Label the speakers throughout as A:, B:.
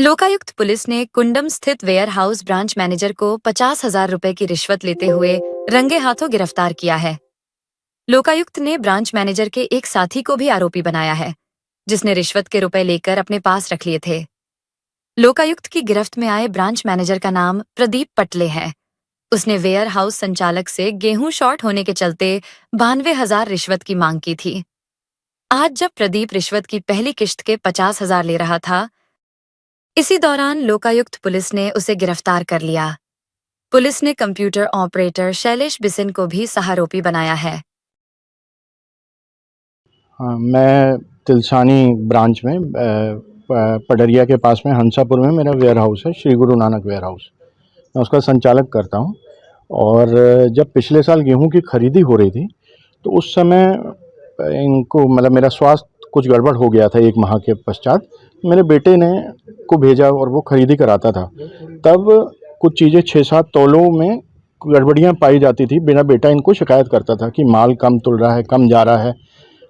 A: Lokayukta police ने कुंडम स्थित ware house branch manager को 50,000 रुपए की रिश्वत लेते हुए रंगे हाथों गिरफ्तार किया है। लोकायुक्त ने ब्रांच मैनेजर के एक साथी को भी आरोपी बनाया है, जिसने रिश्वत के रुपए लेकर अपने पास रख लिए थे। लोकायुक्त की गिरफ्त में आए ब्रांच मैनेजर का नाम प्रदीप पटले है। उसने वेयर हाउस संचालक से गेहूं शॉर्ट होने के चलते 92,000 रिश्वत की मांग की थी। आज जब प्रदीप रिश्वत की पहली किश्त के 50,000 ले रहा था, इसी दौरान लोकायुक्त पुलिस ने उसे गिरफ्तार कर लिया। पुलिस ने कंप्यूटर ऑपरेटर शैलेश बिसिन को भी सहारोपी बनाया है।
B: हाँ, मैं तिलसानी ब्रांच में पडरिया के पास में हंसापुर में मेरा वेयर हाउस है, श्री गुरु नानक वेयर हाउस। मैं उसका संचालक करता हूँ। और जब पिछले साल गेहूं की खरीदी हो रही थी तो उस समय इनको मतलब मेरा स्वास्थ्य कुछ गड़बड़ हो गया था। 1 माह के पश्चात मेरे बेटे ने को भेजा और वो खरीदी कराता था। तब कुछ चीज़ें 6-7 तौलों में गड़बड़ियाँ पाई जाती थी। मेरा बेटा इनको शिकायत करता था कि माल कम तुल रहा है, कम जा रहा है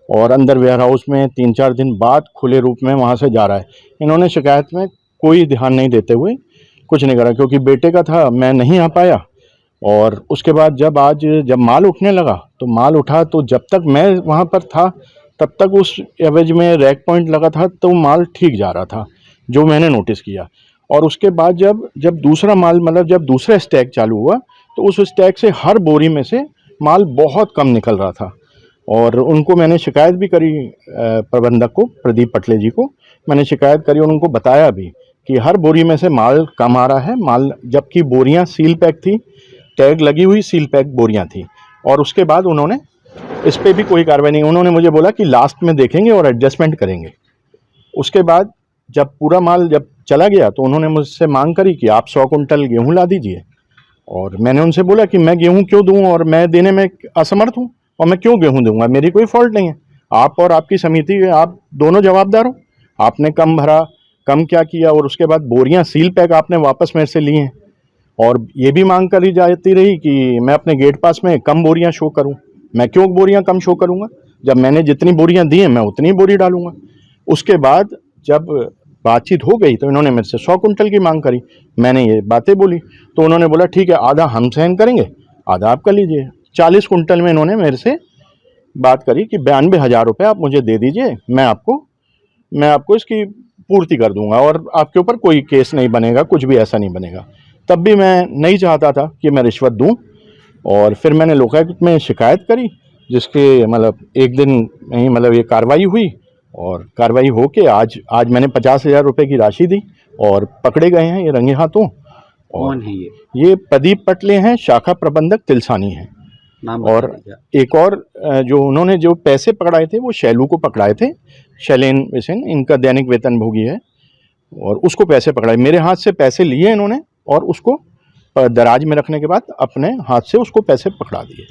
B: और अंदर वेयर हाउस में 3-4 दिन बाद खुले रूप में वहाँ से जा रहा है। इन्होंने शिकायत में कोई ध्यान नहीं देते हुए कुछ नहीं करा, क्योंकि बेटे का था, मैं नहीं आ पाया। और उसके बाद जब माल उठने लगा तो माल उठा, तो जब तक मैं वहाँ पर था तब तक उस एवरेज में रैक पॉइंट लगा था तो माल ठीक जा रहा था, जो मैंने नोटिस किया। और उसके बाद जब दूसरा माल मतलब जब दूसरा स्टैक चालू हुआ तो उस स्टैक से हर बोरी में से माल बहुत कम निकल रहा था। और उनको मैंने शिकायत भी करी, प्रबंधक को, प्रदीप पटले जी को मैंने शिकायत करी और उनको बताया भी कि हर बोरी में से माल कम आ रहा है। माल, जबकि बोरियां सील पैक थी, टैग लगी हुई सील पैक बोरियां थी। और उसके बाद उन्होंने इस पर भी कोई कार्रवाई नहीं। उन्होंने मुझे बोला कि लास्ट में देखेंगे और एडजस्टमेंट करेंगे। उसके बाद जब पूरा माल जब चला गया तो उन्होंने मुझसे मांग करी कि आप 100 कुंटल गेहूँ ला दीजिए। और मैंने उनसे बोला कि मैं गेहूँ क्यों दूँ, और मैं देने में असमर्थ हूँ और मैं क्यों गेहूँ दूंगा, मेरी कोई फॉल्ट नहीं है। आप और आपकी समिति, आप दोनों जवाबदार हो। आपने कम भरा, कम क्या किया, और उसके बाद बोरियां सील पैक आपने वापस मेरे से ली हैं। और ये भी मांग करी जाती रही कि मैं अपने गेट पास में कम बोरियां शो करूं। मैं क्यों बोरियां कम शो करूंगा, जब मैंने जितनी बोरियां दी हैं मैं उतनी ही बोरी डालूंगा। उसके बाद जब बातचीत हो गई तो इन्होंने मेरे से 100 कुंटल की मांग करी। मैंने ये बातें बोली तो उन्होंने बोला ठीक है, आधा हम सहन करेंगे, आधा आप कर लीजिए। 40 कुंटल में इन्होंने मेरे से बात करी कि 92,000 रुपये आप मुझे दे दीजिए, मैं आपको इसकी पूर्ति कर दूंगा और आपके ऊपर कोई केस नहीं बनेगा, कुछ भी ऐसा नहीं बनेगा। तब भी मैं नहीं चाहता था कि मैं रिश्वत दूं। और फिर मैंने लोकायुक्त में शिकायत करी, जिसके मतलब एक दिन नहीं मतलब ये कार्रवाई हुई। और कार्रवाई हो के आज मैंने 50,000 रुपये की राशि दी और पकड़े गए हैं ये रंगे हाथों।
C: कौन है ये?
B: ये प्रदीप पटले हैं, शाखा प्रबंधक तिलसानी हैं।
C: नाम
B: और एक और जो उन्होंने जो पैसे पकड़ाए थे वो शैलू को पकड़ाए थे, शैलेन बिसिन, इनका दैनिक वेतन भोगी है। और उसको पैसे पकड़ाए, मेरे हाथ से पैसे लिए इन्होंने और उसको दराज में रखने के बाद अपने हाथ से उसको पैसे पकड़ा दिए।